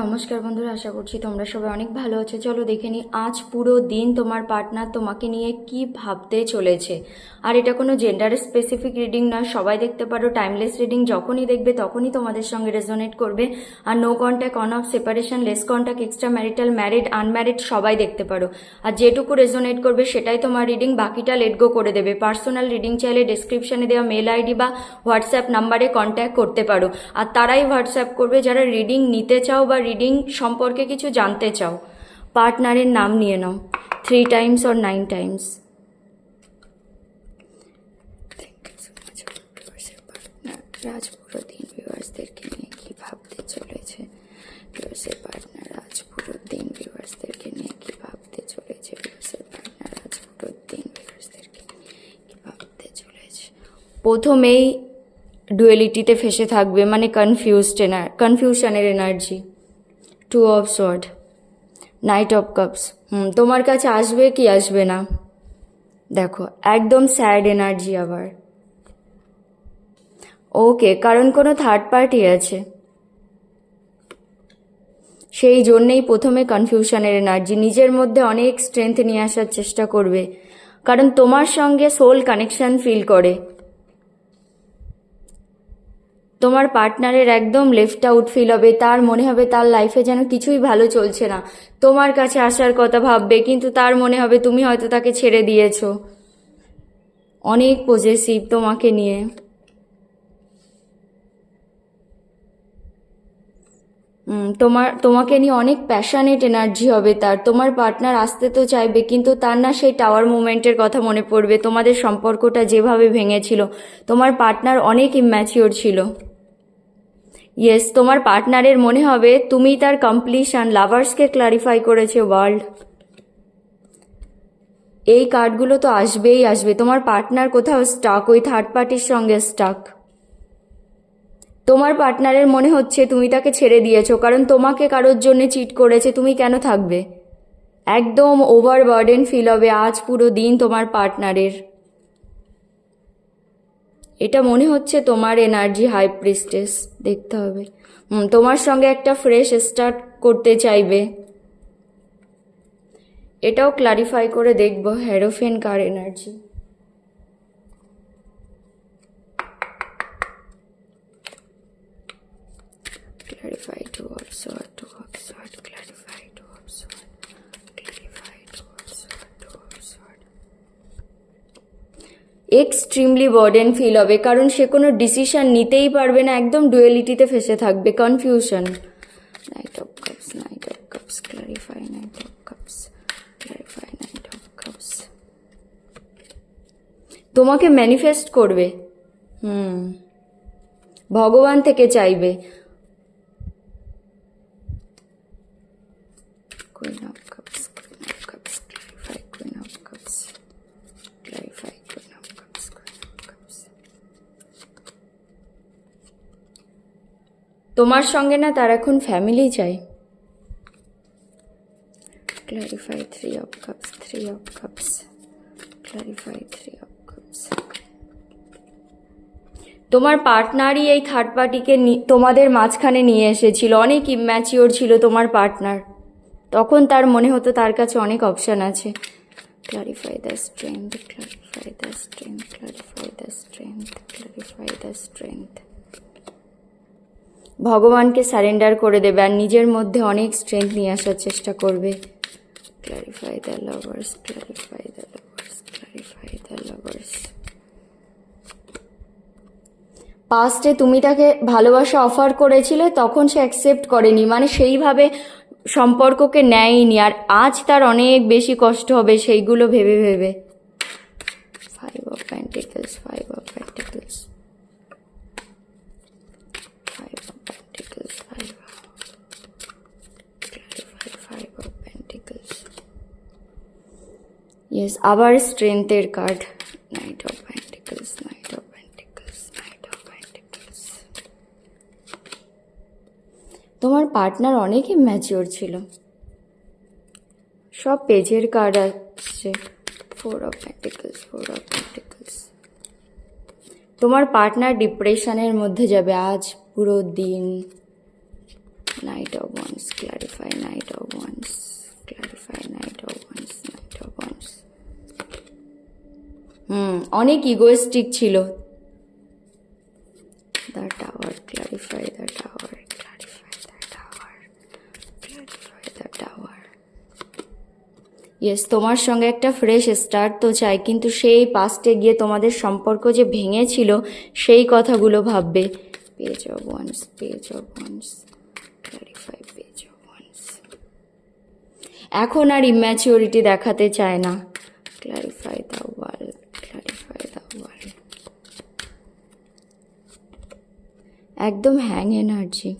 নমস্কার বন্ধুরা, আশা করছি তোমরা সবাই অনেক ভালো আছো। চলো দেখে নিই আজ পুরো দিন তোমার পার্টনার তোমাকে নিয়ে কি ভাবতে চলেছে। আর এটা কোনো জেন্ডার স্পেসিফিক রিডিং নয়, সবাই দেখতে পারো। টাইমলেস রিডিং, যখনই দেখবে তখনই তোমাদের সঙ্গে রেজোনেট করবে। আর no contact, on off, separation, less contact, extra marital, married, unmarried সবাই দেখতে পারো। আর যেটুকু রেজোনেট করবে সেটাই তোমার রিডিং, বাকিটা লেট গো করে দেবে। পার্সোনাল রিডিং চাইলে ডেসক্রিপশনে দেওয়া মেল আইডি বা হোয়াটসঅ্যাপ নাম্বারে কন্ট্যাক্ট করতে পারো। আর তারাই হোয়াটসঅ্যাপ করবে যারা রিডিং নিতে চাও বা রিডিং সম্পর্কে কিছু জানতে চাও। পার্টনারের নাম নিয়ে নাও 3 টাইমস অর 9 টাইমস। রাজ পুরো দিন ভিউয়ার্সদেরকে নিয়ে কি ভাবতে চলেছে। ভিউয়ার্সের পার্টনার আজ পুরো দিন ভিউয়ার্সদেরকে নিয়ে কি ভাবতে চলেছে। ভিউয়ার্সের পার্টনার আজ পুরো দিন ভিউয়ার্সদেরকে নিয়ে কি ভাবতে চলেছে। প্রথমেই ডুয়েলিটিতে ফেসে থাকবে, মানে কনফিউশনের energy. 2 of sword, knight of cups. তোমার কাছে আসবে কি আসবে না দেখো, একদম স্যাড এনার্জি আবার। ওকে, কারণ কোনো থার্ড পার্টি আছে, সেই জন্যেই প্রথমে কনফিউশনের এনার্জি। নিজের মধ্যে অনেক স্ট্রেংথ নিয়ে আসার চেষ্টা করবে, কারণ তোমার সঙ্গে সোল কানেকশন ফিল করে। তোমার পার্টনারের একদম লেফট আউট ফিল হবে, তার মনে হবে তার লাইফে যেন কিছুই ভালো চলছে না। তোমার কাছে আসার কথা ভাববে, কিন্তু তার মনে হবে তুমি হয়তো তাকে ছেড়ে দিয়েছো। অনেক পজেসিভ তোমাকে নিয়ে। তোমাকে নিয়ে অনেক প্যাশনেট এনার্জি হবে তার। তোমার পার্টনার আসতে তো চাইবে, কিন্তু তার না সেই টাওয়ার মুভমেন্টের কথা মনে পড়বে, তোমাদের সম্পর্কটা যেভাবে ভেঙেছিল। তোমার পার্টনার অনেক ইম্যাচিওর ছিল। ইয়েস, তোমার পার্টনারের মনে হবে তুমি তার কমপ্লিশন। লাভার্সকে ক্লারিফাই করেছে ওয়ার্ল্ড। এই কার্ডগুলো তো আসবেই আসবে। তোমার পার্টনার কোথাও স্টাক, ওই থার্ড পার্টির সঙ্গে স্টাক। তোমার পার্টনারের মনে হচ্ছে তুমি তাকে ছেড়ে দিয়েছো, কারণ তোমাকে কারোর জন্য চিট করেছে, তুমি কেন থাকবে। একদম ওভারবার্ডেন ফিল হবে আজ পুরো দিন তোমার পার্টনারের। এটা মনে হচ্ছে তোমার এনার্জি হাই প্রিস্টেস। দেখতে হবে। তোমার সঙ্গে একটা ফ্রেশ স্টার্ট করতে চাইবে। এটাও ক্লারিফাই করে দেখব। হেরোফেন কার energy. Clarify to observe, to observe, clarify to observe, clarify to observe, to observe. Extremely burden feel হবে, কারণ সে কোনো ডিসিশন নিতেই পারবে না, একদম ডুয়েলিটিতে ফেসে থাকবে। Confusion. Night of cups, night of cups, clarify night of cups, clarify night of cups. তোমাকে ম্যানিফেস্ট করবে। ভগবান থেকে চাইবে। Queen of Cups, Queen of Cups, clarify Queen of Cups, clarify Queen of Cups, Queen of Cups. তোমার সঙ্গে না তার এখন ফ্যামিলি চাই। Clarify 3 of Cups, 3 of Cups, clarify 3 of Cups. তোমার পার্টনারই এই থার্ড পার্টিকে তোমাদের মাঝখানে নিয়ে এসেছিল। অনেক ইম্যাচিওর ছিল তোমার পার্টনার, তখন তার মনে হতো তার কাছে অনেক অপশান আছে। Clarify the strength, clarify the strength, clarify the strength, clarify the strength. ভগবানকে সারেন্ডার করে দেবে আর নিজের মধ্যে অনেক স্ট্রেংথ নিয়ে আসার চেষ্টা করবে। Clarify the lovers, clarify the lovers, clarify the lovers. পাস্টে তুমি তাকে ভালোবাসা অফার করেছিলে, তখন সে অ্যাকসেপ্ট করেনি, মানে সেইভাবে সম্পর্ককে নেয়নি। আর আজ তার অনেক বেশি কষ্ট হবে সেইগুলো ভেবে ভেবে। 5 of Pentacles, 5 of Pentacles, 5 of Pentacles, 5 of Clarify, 5 of Pentacles. Yes, আবার স্ট্রেংথের card. Knight of Pentacles, knight of Pentacles, knight of Pentacles. তোমার পার্টনার অনেক ইম্যাচিওর ছিল। সব পেজের কার্ড আসছে। 4 of Pentacles, 4 of Pentacles. তোমার পার্টনার ডিপ্রেশনের মধ্যে যাবে আজ পুরো দিন। Knight of Wands, clarify, Knight of Wands, clarify, Knight of Wands, Knight of Wands. অনেক ইগোয়েস্টিক ছিল। The Tower, clarify the Tower, clarify the Tower, clarify the Tower. Yes, তোমার সঙ্গে একটা ফ্রেশ স্টার্ট তো চাই, কিন্তু সেই পাস্টে গিয়ে তোমাদের সম্পর্ক যে ভেঙেছিল সেই কথাগুলো ভাববে। Page of wands, page of wands, clarify, page of wands. এখন আর ইম্যাচিওরিটি দেখাতে চায় না। Clarify the world, clarify the world. একদম hang energy.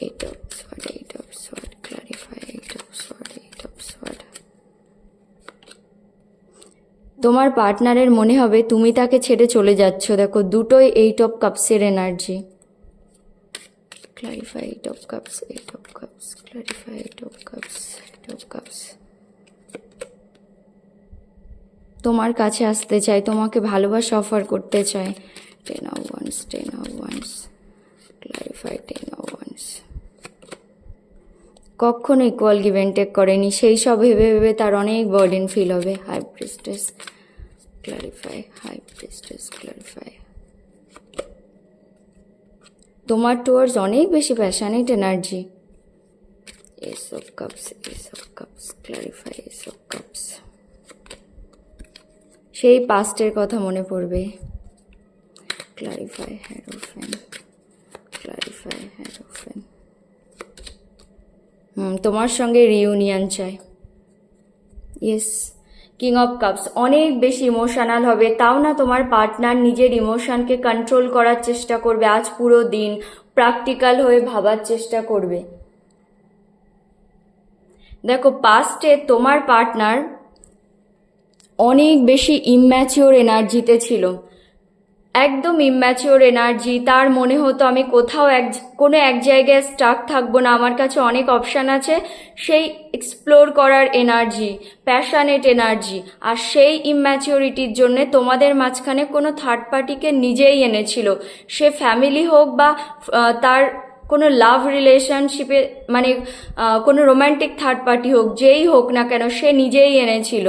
Eight of sword, eight of sword, clarify, eight of sword, eight of sword. তোমার পার্টনারের মনে হবে তুমি তাকে ছেড়ে চলে যাচ্ছ। দেখো দুটোই এইট অফ কাপসের energy. Clarify, eight of cups, eight of cups, clarify, eight of cups, eight of cups. তোমার কাছে আসতে চায়, তোমাকে ভালোবাসা অফার করতে চায়। Ten of wands, ten of wands, clarify, ten of wands. কখনো ইকুয়াল গিভ অ্যান্ড টেক করেনি, সেই সব ভেবে ভেবে তার অনেক বার্ডেন ফিল হবে। High priestess, clarify, high priestess, clarify. তোমার টুয়ার্ডস অনেক বেশি passionate energy. Ace of cups, ace of cups, clarify, ace of cups. সেই পাস্টের কথা মনে পড়বে। Clarify, hierophant, clarify, hierophant. তোমার সঙ্গে রিউনিয়ন চাই। Yes, king of cups. অনেক বেশি ইমোশনাল হবে, তাও না তোমার পার্টনার নিজের ইমোশনকে কন্ট্রোল করার চেষ্টা করবে। আজ পুরো দিন প্র্যাকটিক্যাল হয়ে ভাবার চেষ্টা করবে। দেখো পাস্টে তোমার পার্টনার অনেক বেশি ইম্যাচিওর এনার্জিতে ছিল, একদম ইম্যাচিওর এনার্জি। তার মনে হতো আমি কোথাও কোনো এক জায়গায় স্টাক থাকবো না, আমার কাছে অনেক অপশান আছে। সেই এক্সপ্লোর করার এনার্জি, প্যাশনেট এনার্জি। আর সেই ইম্যাচিওরিটির জন্যে তোমাদের মাঝখানে কোনো থার্ড পার্টিকে নিজেই এনেছিল। সে ফ্যামিলি হোক বা তার কোনো লাভ রিলেশনশিপে, মানে কোনো রোম্যান্টিক থার্ড পার্টি হোক, যেই হোক না কেন, সে নিজেই এনেছিল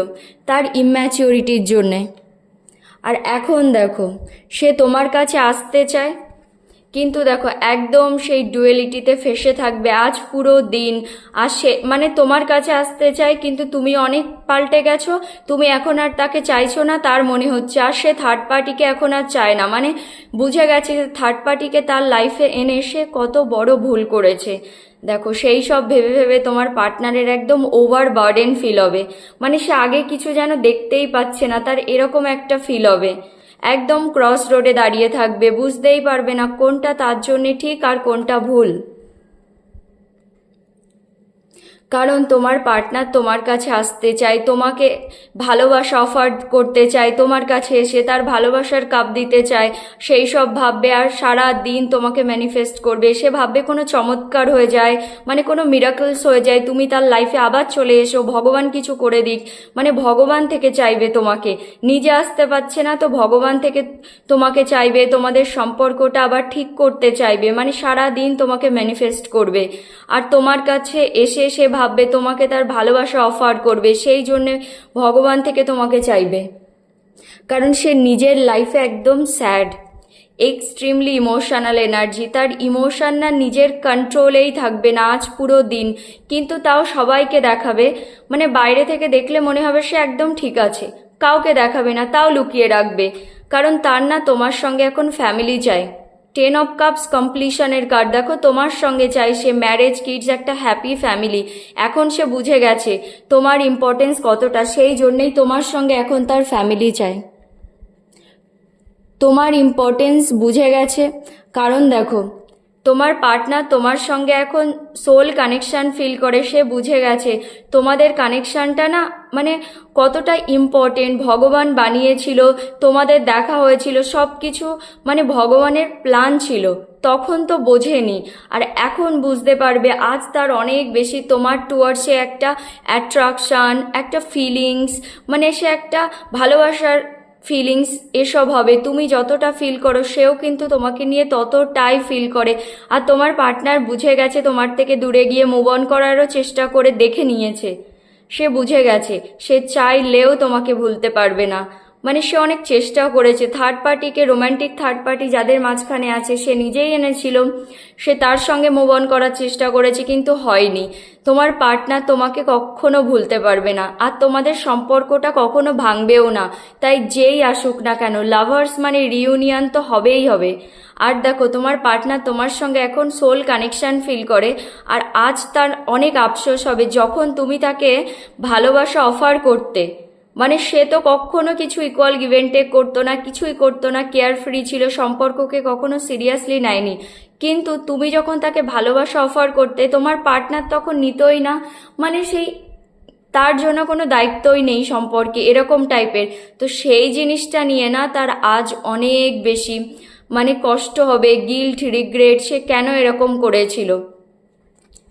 তার ইম্যাচিওরিটির জন্যে। আর এখন দেখো সে তোমার কাছে আসতে চায়, কিন্তু দেখো একদম সেই ডুয়েলিটিতে ফেসে থাকবে আজ পুরো দিন। আর সে মানে তোমার কাছে আসতে চায়, কিন্তু তুমি অনেক পাল্টে গেছো, তুমি এখন আর তাকে চাইছো না তার মনে হচ্ছে। আর সে থার্ড পার্টিকে এখন আর চায় না, মানে বুঝে গেছে যে থার্ড পার্টিকে তার লাইফে এনে সে কত বড় ভুল করেছে। দেখো সেই সব ভেবে ভেবে তোমার পার্টনারের একদম ওভার বার্ডেন ফিল হবে, মানে সে আগে কিছু যেন দেখতেই পাচ্ছে না, তার এরকম একটা ফিল হবে। একদম ক্রস রোডে দাঁড়িয়ে থাকবে, বুঝতেই পারবে না কোনটা তার জন্য ঠিক আর কোনটা ভুল। কারণ তোমার পার্টনার তোমার কাছে আসতে চায়, তোমাকে ভালোবাসা অফার করতে চায়, তোমার কাছে এসে তার ভালোবাসার কাপ দিতে চায়। সেই সব ভাববে আর সারা দিন তোমাকে ম্যানিফেস্ট করবে। সে ভাববে কোনো চমৎকার হয়ে যায়, মানে কোনো মিরাকলস হয়ে যায়, তুমি তার লাইফে আবার চলে এসো, ভগবান কিছু করে দিক। মানে ভগবান থেকে চাইবে তোমাকে, নিজে আসতে পারছে না তো ভগবান থেকে তোমাকে চাইবে, তোমাদের সম্পর্কটা আবার ঠিক করতে চাইবে। মানে সারা দিন তোমাকে ম্যানিফেস্ট করবে। আর তোমার কাছে এসে সে ভাববে তোমাকে তার ভালোবাসা অফার করবে, সেই জন্যে ভগবান থেকে তোমাকে চাইবে। কারণ সে নিজের লাইফে একদম স্যাড, এক্সট্রিমলি ইমোশনাল এনার্জি। তার ইমোশন না নিজের কন্ট্রোলেই থাকবে না আজ পুরো দিন, কিন্তু তাও সবাইকে দেখাবে। মানে বাইরে থেকে দেখলে মনে হবে সে একদম ঠিক আছে, কাউকে দেখাবে না, তাও লুকিয়ে রাখবে। কারণ তার না তোমার সঙ্গে এখন ফ্যামিলি চাই। টেন অফ কাপস কমপ্লিশনের কার্ড। দেখো তোমার সঙ্গে চাই সে ম্যারেজ, কিডস, একটা হ্যাপি ফ্যামিলি। এখন সে বুঝে গেছে তোমার ইম্পর্টেন্স কতটা, সেই জন্যেই তোমার সঙ্গে এখন তার ফ্যামিলি চাই। তোমার ইম্পর্টেন্স বুঝে গেছে, কারণ দেখো তোমার পার্টনার তোমার সঙ্গে এখন সোল কানেকশান ফিল করে। সে বুঝে গেছে তোমাদের কানেকশানটা না মানে কতটা ইম্পর্টেন্ট। ভগবান বানিয়েছিল, তোমাদের দেখা হয়েছিল, সব কিছু মানে ভগবানের প্ল্যান ছিল। তখন তো বোঝেনি, আর এখন বুঝতে পারবে। আজ তার অনেক বেশি তোমার টুয়ার্ডসে একটা অ্যাট্রাকশান, একটা ফিলিংস, মানে সে একটা ভালোবাসার ফিলিংস এসব হবে। তুমি যতটা ফিল করো সেও কিন্তু তোমাকে নিয়ে ততটাই ফিল করে। আর তোমার পার্টনার বুঝে গেছে, তোমার থেকে দূরে গিয়ে মুভ অন করারও চেষ্টা করে দেখে নিয়েছে। সে বুঝে গেছে সে চাইলেও তোমাকে ভুলতে পারবে না। মানে সে অনেক চেষ্টাও করেছে। থার্ড পার্টিকে, রোমান্টিক থার্ড পার্টি যাদের মাঝখানে আছে, সে নিজেই এনেছিল। সে তার সঙ্গে মুভ অন করার চেষ্টা করেছে কিন্তু হয়নি। তোমার পার্টনার তোমাকে কখনো ভুলতে পারবে না, আর তোমাদের সম্পর্কটা কখনো ভাঙবেও না। তাই যেই আসুক না কেন, লাভার্স মানে রিউনিয়ন তো হবেই হবে। আর দেখো, তোমার পার্টনার তোমার সঙ্গে এখন সোল কানেকশন ফিল করে। আর আজ তার অনেক আফসোস হবে যখন তুমি তাকে ভালোবাসা অফার করতে। মানে সে তো কখনো কিছু ইকুয়াল গিভ অ্যান্ড টেক করতো না, কিছুই করতো না, কেয়ার ফ্রি ছিল, সম্পর্ককে কখনো সিরিয়াসলি নেয়নি। কিন্তু তুমি যখন তাকে ভালোবাসা অফার করতে, তোমার পার্টনার তখন নিতই না। মানে সেই তার জন্য কোনো দায়িত্বই নেই সম্পর্কে, এরকম টাইপের। তো সেই জিনিসটা নিয়ে না তার আজ অনেক বেশি মানে কষ্ট হবে, গিল্ট, রিগ্রেট, সে কেন এরকম করেছিল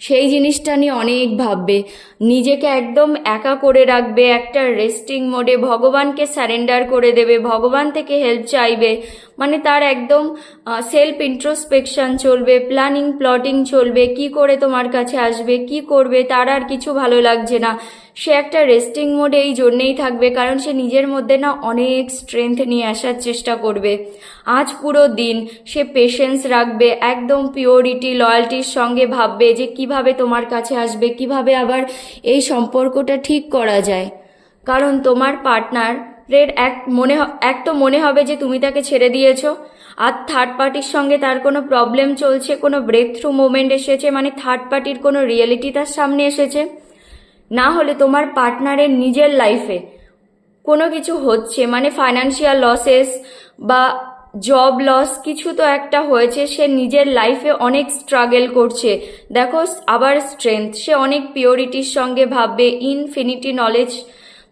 সেই জিনিসটা নিয়ে অনেক ভাববে। নিজেকে একদম একা করে রাখবে, একটা রেস্টিং মোডে, ভগবানকে সারেন্ডার করে দেবে, ভগবান থেকে হেল্প চাইবে। মানে তার একদম সেলফ ইন্ট্রোস্পেকশন চলবে, প্ল্যানিং প্লটিং চলবে, কি করে তোমার কাছে আসবে, কি করবে, তার আর কিছু ভালো লাগছে না। সে একটা রেস্টিং মোডে এই জন্যেই থাকবে কারণ সে নিজের মধ্যে না অনেক স্ট্রেংথ নিয়ে আসার চেষ্টা করবে। আজ পুরো দিন সে পেশেন্স রাখবে, একদম পিওরিটি, লয়্যালটির সঙ্গে ভাববে যে কিভাবে তোমার কাছে আসবে, কিভাবে আবার এই সম্পর্কটা ঠিক করা যায়। কারণ তোমার পার্টনারের এক তো মনে হবে যে তুমি তাকে ছেড়ে দিয়েছো, আর থার্ড পার্টির সঙ্গে তার কোনো প্রবলেম চলছে, কোনো ব্রেক থ্রু মোমেন্ট এসেছে, মানে থার্ড পার্টির কোনো রিয়েলিটি তার সামনে এসেছে। না হলে তোমার পার্টনারের নিজের লাইফে কোনো কিছু হচ্ছে, মানে ফাইন্যান্সিয়াল লসেস বা জব লস কিছু তো একটা হয়েছে, সে নিজের লাইফে অনেক স্ট্রাগল করছে। দেখো আবার স্ট্রেংথ, সে অনেক পিওরিটির সঙ্গে ভাববে, ইনফিনিটি নলেজ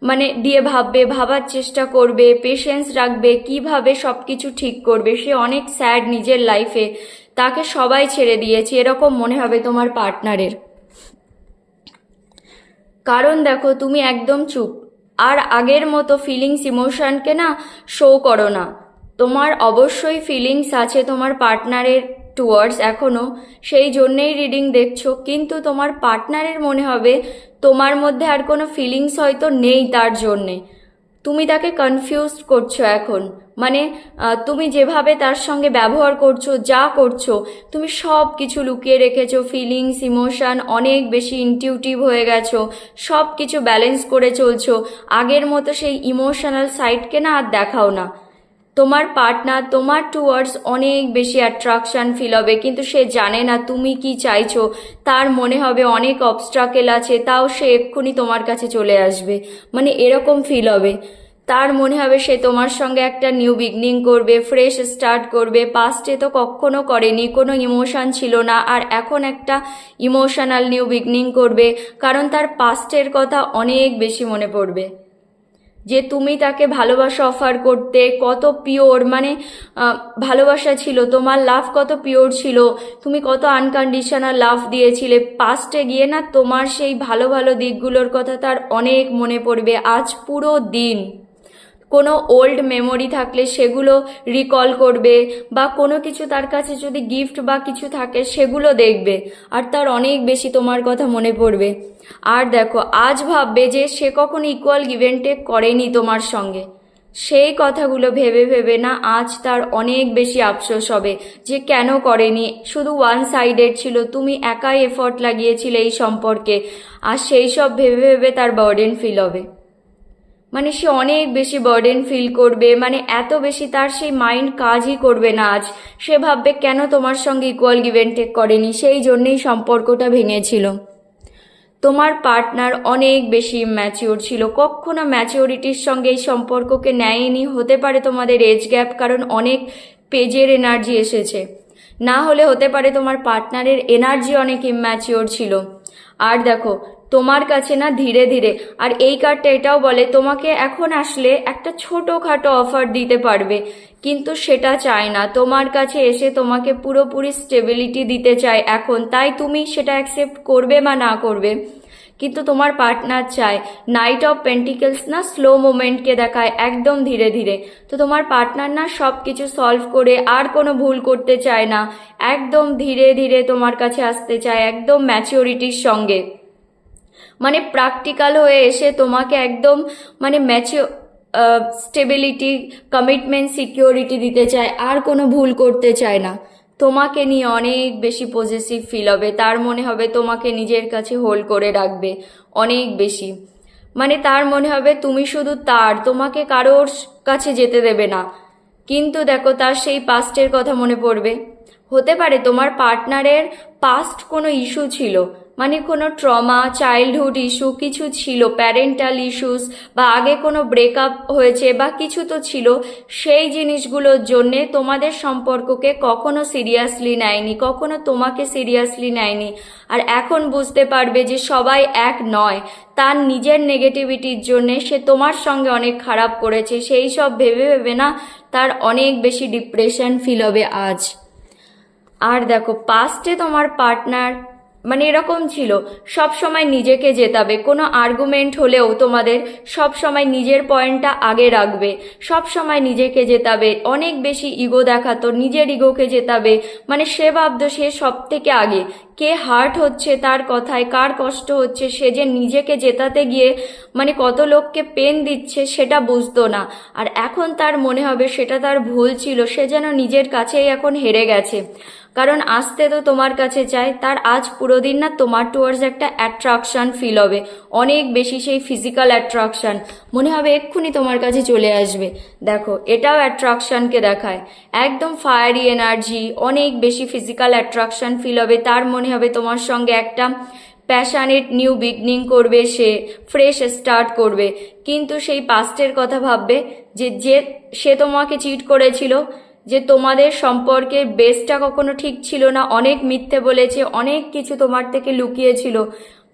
মানে দিয়ে ভাববে, ভাবার চেষ্টা করবে, পেশেন্স রাখবে, কিভাবে সব কিছু ঠিক করবে। সে অনেক স্যাড নিজের লাইফে, তাকে সবাই ছেড়ে দিয়েছে এরকম মনে হবে তোমার পার্টনারের। কারণ দেখো তুমি একদম চুপ, আর আগের মতো ফিলিংস ইমোশনকে না শো করো না। তোমার অবশ্যই ফিলিংস আছে তোমার পার্টনারের টুয়ার্ডস এখনো, সেই জন্যেই রিডিং দেখছো। কিন্তু তোমার পার্টনারের মনে হবে তোমার মধ্যে আর কোনো ফিলিংস হয়তো নেই, তার জন্যে তুমি তাকে কনফিউজ করছো এখন। মানে তুমি যেভাবে তার সঙ্গে ব্যবহার করছো, যা করছো, তুমি সব কিছু লুকিয়ে রেখেছো। ফিলিংস, ইমোশন অনেক বেশি ইনটিউটিভ হয়ে গেছো, সব কিছু ব্যালেন্স করে চলছো। আগের মতো সেই ইমোশনাল সাইডকে না আর দেখাও না। তোমার পার্টনার তোমার টুয়ার্ডস অনেক বেশি অ্যাট্রাকশন ফিল হবে, কিন্তু সে জানে না তুমি কি চাইছো। তার মনে হবে অনেক অবস্ট্রাকেল আছে, তাও সে এক্ষুনি তোমার কাছে চলে আসবে, মানে এরকম ফিল হবে। তার মনে হবে সে তোমার সঙ্গে একটা নিউ বিগনিং করবে, ফ্রেশ স্টার্ট করবে। পাস্টে তো কখনো করেনি, কোনো ইমোশন ছিল না, আর এখন একটা ইমোশনাল নিউ বিগনিং করবে। কারণ তার পাস্টের কথা অনেক বেশি মনে পড়বে, যে তুমি তাকে ভালোবাসা অফার করতে কত পিওর, মানে ভালোবাসা ছিল, তোমার লাভ কত পিওর ছিল, তুমি কত আনকন্ডিশনাল লাভ দিয়েছিলে। পাস্টে গিয়ে না তোমার সেই ভালো ভালো দিকগুলোর কথা তার অনেক মনে পড়বে। আজ পুরো দিন কোনো ওল্ড মেমোরি থাকলে সেগুলো রিকল করবে, বা কোনো কিছু তার কাছে যদি গিফট বা কিছু থাকে সেগুলো দেখবে, আর তার অনেক বেশি তোমার কথা মনে পড়বে। আর দেখো আজ ভাববে যে সে কখনো ইকুয়াল গিভ অ্যান্ড টেক করেনি তোমার সঙ্গে। সেই কথাগুলো ভেবে ভেবে না আজ তার অনেক বেশি আফসোস হবে যে কেন করেনি, শুধু ওয়ান সাইডেড ছিল, তুমি একাই এফর্ট লাগিয়েছিলে এই সম্পর্কে। আর সেই সব ভেবে ভেবে তার বার্ডেন ফিল হবে, মানে সে অনেক বেশি বার্ডেন ফিল করবে। মানে এত বেশি তার সেই মাইন্ড কাজই করবে না আজ। সে ভাববে কেন তোমার সঙ্গে ইকুয়াল গিভ অ্যান্ড টেক করেনি, সেই জন্যেই সম্পর্কটা ভেঙেছিল। তোমার পার্টনার অনেক বেশি ইম্যাচিওর ছিল, কখনো ম্যাচিওরিটির সঙ্গে এই সম্পর্ককে নেয়নি। হতে পারে তোমাদের এজ গ্যাপ, কারণ অনেক পেজের এনার্জি এসেছে। না হলে হতে পারে তোমার পার্টনারের এনার্জি অনেক ইম্যাচিওর ছিল। আর দেখো তোমার কাছে না ধীরে ধীরে, আর এই কার্ডটা এটাও বলে তোমাকে এখন আসলে একটা ছোটোখাটো অফার দিতে পারবে, কিন্তু সেটা চায় না। তোমার কাছে এসে তোমাকে পুরোপুরি স্টেবিলিটি দিতে চায় এখন, তাই তুমি সেটা অ্যাকসেপ্ট করবে বা না করবে, কিন্তু তোমার পার্টনার চায় নাইট অফ পেন্টিকেলস না স্লো মুভমেন্টকে দেখায় একদম ধীরে ধীরে। তো তোমার পার্টনার না সব কিছু সলভ করে আর কোনো ভুল করতে চায় না, একদম ধীরে ধীরে তোমার কাছে আসতে চায় একদম ম্যাচিওরিটির সঙ্গে, মানে প্র্যাকটিক্যাল হয়ে এসে তোমাকে একদম মানে স্টেবিলিটি, কমিটমেন্ট, সিকিউরিটি দিতে চায়, আর কোনো ভুল করতে চায় না। তোমাকে নিয়ে অনেক বেশি পজেসিভ ফিল হবে, তার মনে হবে তোমাকে নিজের কাছে হোল্ড করে রাখবে অনেক বেশি, মানে তার মনে হবে তুমি শুধু তার, তোমাকে কারোর কাছে যেতে দেবে না। কিন্তু দেখো তার সেই পাস্টের কথা মনে পড়বে। হতে পারে তোমার পার্টনারের পাস্ট কোনো ইস্যু ছিল, মানে কোনো ট্রমা, চাইল্ডহুড ইস্যু কিছু ছিল, প্যারেন্টাল ইস্যুস, বা আগে কোনো ব্রেকআপ হয়েছে বা কিছু তো ছিল। সেই জিনিসগুলোর জন্যে তোমাদের সম্পর্ককে কখনো সিরিয়াসলি নেয়নি, কখনো তোমাকে সিরিয়াসলি নেয়নি। আর এখন বুঝতে পারবে যে সবাই এক নয়, তার নিজের নেগেটিভিটির জন্যে সে তোমার সঙ্গে অনেক খারাপ করেছে, সেই সব ভেবে ভেবে না তার অনেক বেশি ডিপ্রেশন ফিল হবে আজ। আর দেখো পাস্টে তোমার পার্টনার মানে এরকম ছিল, সব সময় নিজেকে জেতাবে, কোনো আর্গুমেন্ট হলেও তোমাদের সব সময় নিজের পয়েন্টটা আগে রাখবে, সব সময় নিজেকে জেতাবে, অনেক বেশি ইগো দেখাতো, নিজের ইগোকে জেতাবে, মানে সে ভাবতো সে সব থেকে আগে, কে হার্ট হচ্ছে তার কথায়, কার কষ্ট হচ্ছে, সে যে নিজেকে জেতাতে গিয়ে মানে কত লোককে পেন দিচ্ছে সেটা বুঝতো না। আর এখন তার মনে হবে সেটা তার ভুল ছিল, সে যেন নিজের কাছেই এখন হেরে গেছে। কারণ আসতে তো তোমার কাছে চায়, তার আজ পুরো দিন না তোমার টুয়ার্ডস একটা অ্যাট্রাকশন ফিল হবে, অনেক বেশি, সেই ফিজিক্যাল অ্যাট্রাকশন, মনে হবে এক্ষুনি তোমার কাছে চলে আসবে। দেখো এটাও অ্যাট্রাকশনকে দেখায়, একদম ফায়ারি এনার্জি, অনেক বেশি ফিজিক্যাল অ্যাট্রাকশন ফিল হবে, তার মনে হবে তোমার সঙ্গে একটা প্যাশানেট নিউ বিগনিং করবে, সে ফ্রেশ স্টার্ট করবে। কিন্তু সেই পাস্টের কথা ভাববে যে যে সে তোমাকে চিট করেছিল, যে তোমাদের সম্পর্কের বেসটা কখনো ঠিক ছিল না, অনেক মিথ্যে বলেছে, অনেক কিছু তোমার থেকে লুকিয়েছিল,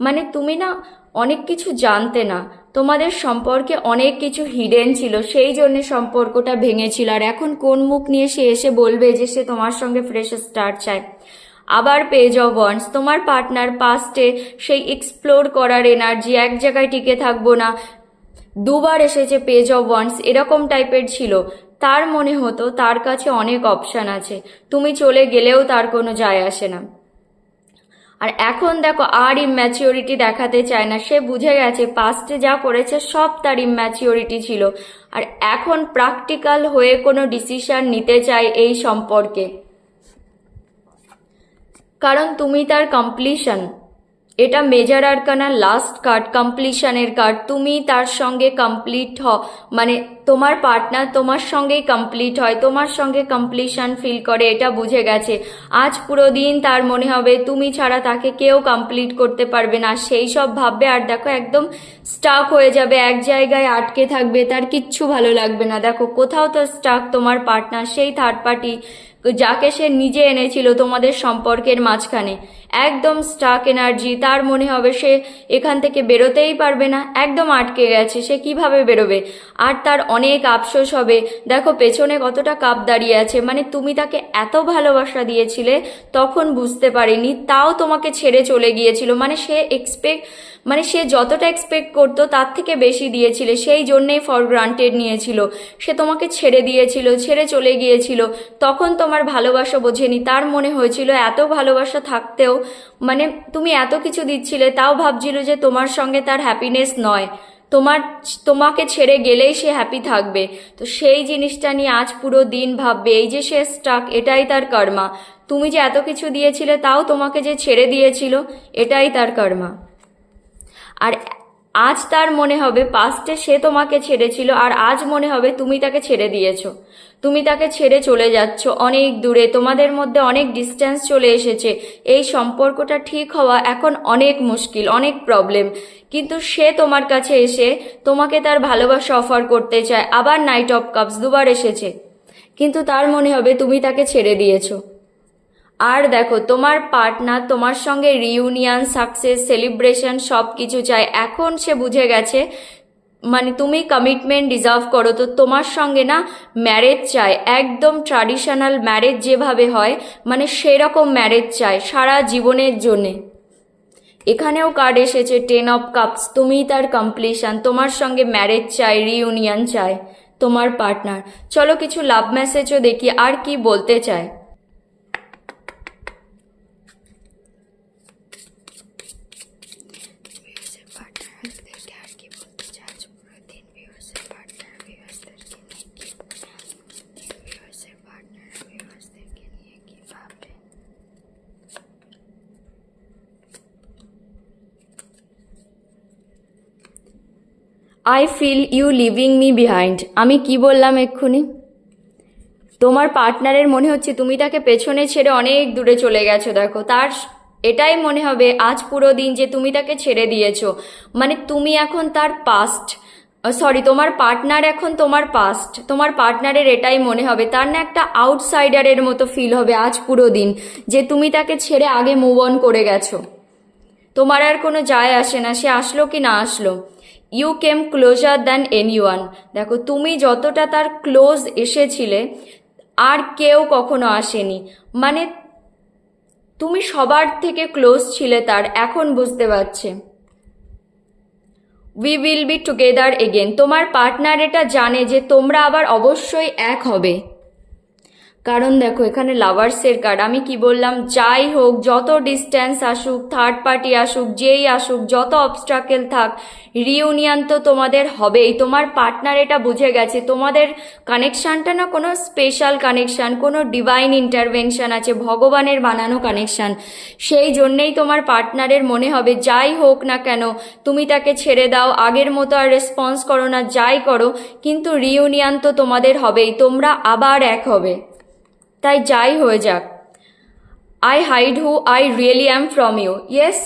মানে তুমি না অনেক কিছু জানতে না, তোমাদের সম্পর্কে অনেক কিছু হিডেন ছিল, সেই জন্য সম্পর্কটা ভেঙেছিল। আর এখন কোন মুখ নিয়ে সে এসে বলবে যে সে তোমার সঙ্গে ফ্রেশ স্টার্ট চায়। আবার পেজ অফ ওয়ান্স, তোমার পার্টনার পাস্টে সেই এক্সপ্লোর করার এনার্জি, এক জায়গায় টিকে থাকবো না, দুবার এসেছে পেজ অফ ওয়ান্স, এরকম টাইপের ছিল। তার মনে হতো তার কাছে অনেক অপশান আছে, তুমি চলে গেলেও তার কোনো যায় আসে না। আর এখন দেখো আর ইম্যাচিওরিটি দেখাতে চায় না, সে বুঝে গেছে পাস্টে যা করেছে সব তার ইম্যাচিওরিটি ছিল। আর এখন প্র্যাকটিক্যাল হয়ে কোনো ডিসিশন নিতে চায় এই সম্পর্কে, কারণ তুমি তার কমপ্লিশন, এটা মেজর আরকানার লাস্ট কার্ড, কমপ্লিশনের কার্ড। তুমি তার সঙ্গে কমপ্লিট মানে তোমার পার্টনার তোমার সঙ্গেই কমপ্লিট হয়, তোমার সঙ্গে কমপ্লিশন ফিল করে, এটা বুঝে গেছে। আজ পুরো দিন তার মনে হবে তুমি ছাড়া তাকে কেউ কমপ্লিট করতে পারবে না, সেই সব ভাববে। আর দেখো একদম স্টাক হয়ে যাবে, এক জায়গায় আটকে থাকবে, তার কিচ্ছু ভালো লাগবে না। দেখো কোথাও তো স্টাক তোমার পার্টনার, সেই থার্ড পার্টি যাকে সে নিজে এনেছিল তোমাদের সম্পর্কের মাঝখানে, একদম স্টাক এনার্জি। তার মনে হবে সে এখান থেকে বেরোতেই পারবে না, একদম আটকে গেছে, সে কিভাবে বেরোবে। আর তার অনেক আফসোস হবে, দেখো পেছনে কতটা কাপ দাঁড়িয়ে আছে, মানে তুমি তাকে এত ভালোবাসা দিয়েছিলে তখন বুঝতে পারিনি, তাও তোমাকে ছেড়ে চলে গিয়েছিল, মানে সে যতটা এক্সপেক্ট করতো তার থেকে বেশি দিয়েছিলে, সেই জন্যেই ফর গ্রান্টেড নিয়েছিল, সে তোমাকে ছেড়ে দিয়েছিল, ছেড়ে চলে গিয়েছিল, তখন তোমার ভালোবাসা বোঝেনি। তার মনে হয়েছিল এত ভালোবাসা থাকতেও, মানে তুমি এত কিছু দিচ্ছিলে, তাও ভাবছিল যে তোমার সঙ্গে তার হ্যাপিনেস নয়, তোমাকে ছেড়ে গেলেই সে হ্যাপি থাকবে। তো সেই জিনিসটা নিয়ে আজ পুরো দিন ভাববে, এই যে সে স্টাক, এটাই তার কর্মা। তুমি যে এত কিছু দিয়েছিলে তাও তোমাকে যে ছেড়ে দিয়েছিল, এটাই তার কর্মা। আর আজ তার মনে হবে পাস্টে সে তোমাকে ছেড়েছিল, আর আজ মনে হবে তুমি তাকে ছেড়ে দিয়েছো, তুমি তাকে ছেড়ে চলে যাচ্ছ অনেক দূরে, তোমাদের মধ্যে অনেক ডিস্টেন্স চলে এসেছে, এই সম্পর্কটা ঠিক হওয়া এখন অনেক মুশকিল, অনেক প্রবলেম। কিন্তু সে তোমার কাছে এসে তোমাকে তার ভালোবাসা অফার করতে চায়, আবার নাইট অফ কাপস দুবার এসেছে, কিন্তু তার মনে হবে তুমি তাকে ছেড়ে দিয়েছো। আর দেখো তোমার পার্টনার তোমার সঙ্গে রিউনিয়ন, সাকসেস, সেলিব্রেশন সব কিছু চায়। এখন সে বুঝে গেছে মানে তুমি কমিটমেন্ট ডিজার্ভ করো, তো তোমার সঙ্গে না ম্যারেজ চায়, একদম ট্র্যাডিশনাল ম্যারেজ যেভাবে হয়, মানে সেরকম ম্যারেজ চায় সারা জীবনের জন্যে। এখানেও কার্ড এসেছে 10 অফ কাপস, তুমিই তার কমপ্লিশন, তোমার সঙ্গে ম্যারেজ চাই, রিইউনিয়ন চাই তোমার পার্টনার। চলো কিছু লাভ মেসেজও দেখি আর কি বলতে চায়। I feel you leaving me behind. আমি কি বললাম এক্ষুনি? তোমার পার্টনারের মনে হচ্ছে তুমি তাকে পেছনে ছেড়ে অনেক দূরে চলে গেছো। দেখো তার এটাই মনে হবে আজ পুরো দিন যে তুমি তাকে ছেড়ে দিয়েছো, মানে তুমি এখন তার পাস্ট, সরি তোমার পার্টনার এখন তোমার পাস্ট। তোমার পার্টনারের এটাই মনে হবে, তার না একটা আউটসাইডারের মতো ফিল হবে আজ পুরো দিন, যে তুমি তাকে ছেড়ে আগে মুভ অন করে গেছো, তোমার আর কোনো যায় আসে না সে আসলো কি না আসলো। You came closer than anyone. দেখো তুমি যতটা তার ক্লোজ এসেছিলে আর কেউ কখনো আসেনি, মানে তুমি সবার থেকে ক্লোজ ছিলে তার, এখন বুঝতে পারছে। We will be together again. তোমার পার্টনার এটা জানে যে তোমরা আবার অবশ্যই এক হবে, কারণ দেখো এখানে লাভার্সের কার্ড। আমি কি বললাম, যাই হোক, যত ডিস্টেন্স আসুক, থার্ড পার্টি আসুক, যেই আসুক, যত অবস্ট্রাকেল থাক, রিউনিয়ন তো তোমাদের হবেই। তোমার পার্টনার এটা বুঝে গেছে তোমাদের কানেকশানটা না কোনো স্পেশাল কানেকশান, কোনো ডিভাইন ইন্টারভেনশন আছে, ভগবানের বানানো কানেকশান। সেই জন্যেই তোমার পার্টনারের মনে হবে যাই হোক না কেন তুমি তাকে ছেড়ে দাও, আগের মতো আর রেসপন্স করো না, যাই করো, কিন্তু রিউনিয়ন তো তোমাদের হবেই, তোমরা আবার এক হবে। তাই যাই হয়ে যাক, I hide who I really am from you. Yes,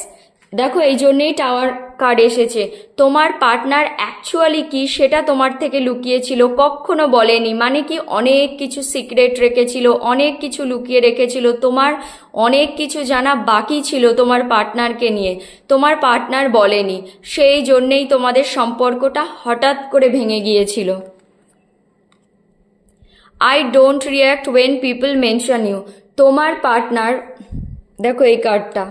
দেখো এই জন্যেই টাওয়ার কার্ড এসেছে। তোমার পার্টনার অ্যাকচুয়ালি কি সেটা তোমার থেকে লুকিয়েছিল, কখনো বলেনি, মানে কি অনেক কিছু সিক্রেট রেখেছিল, অনেক কিছু লুকিয়ে রেখেছিল, তোমার অনেক কিছু জানা বাকি ছিল তোমার পার্টনারকে নিয়ে, তোমার পার্টনার বলেনি, সেই জন্যেই তোমাদের সম্পর্কটা হঠাৎ করে ভেঙে গিয়েছিল। I don't react when people mention you. তোমার পার্টনার, দেখো এই কার্ডটা,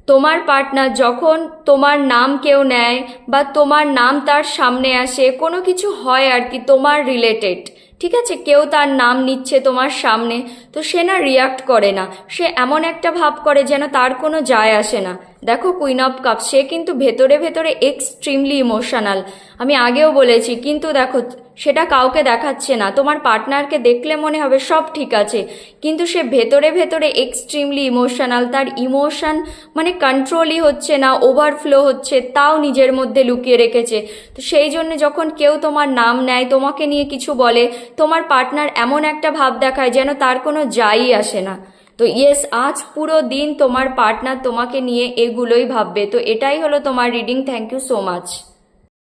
তোমার পার্টনার যখন তোমার নাম কেউ নেয় বা তোমার নাম তার সামনে আসে, কোনো কিছু হয় আর কি তোমার রিলেটেড, ঠিক আছে, কেউ তার নাম নিচ্ছে তোমার সামনে, তো সে না রিয়াক্ট করে না, সে এমন একটা ভাব করে যেন তার কোনো যায় আসে না। দেখো কুইন অফ কাপ, সে কিন্তু ভেতরে ভেতরে এক্সট্রিমলি ইমোশনাল, আমি আগেও বলেছি, কিন্তু দেখো সেটা কাউকে দেখাচ্ছে না। তোমার পার্টনারকে দেখলে মনে হবে সব ঠিক আছে, কিন্তু সে ভেতরে ভেতরে এক্সট্রিমলি ইমোশনাল, তার ইমোশন মানে কন্ট্রোলই হচ্ছে না, ওভারফ্লো হচ্ছে, তাও নিজের মধ্যে লুকিয়ে রেখেছে। তো সেই জন্য যখন কেউ তোমার নাম নেয়, তোমাকে নিয়ে কিছু বলে, তোমার পার্টনার এমন একটা ভাব দেখায় যেন তার কোনো যায়ই আসে না। তো ইয়েস, আজ পুরো দিন তোমার পার্টনার তোমাকে নিয়ে এগুলোই ভাববে। তো এটাই হলো তোমার reading. Thank you so much.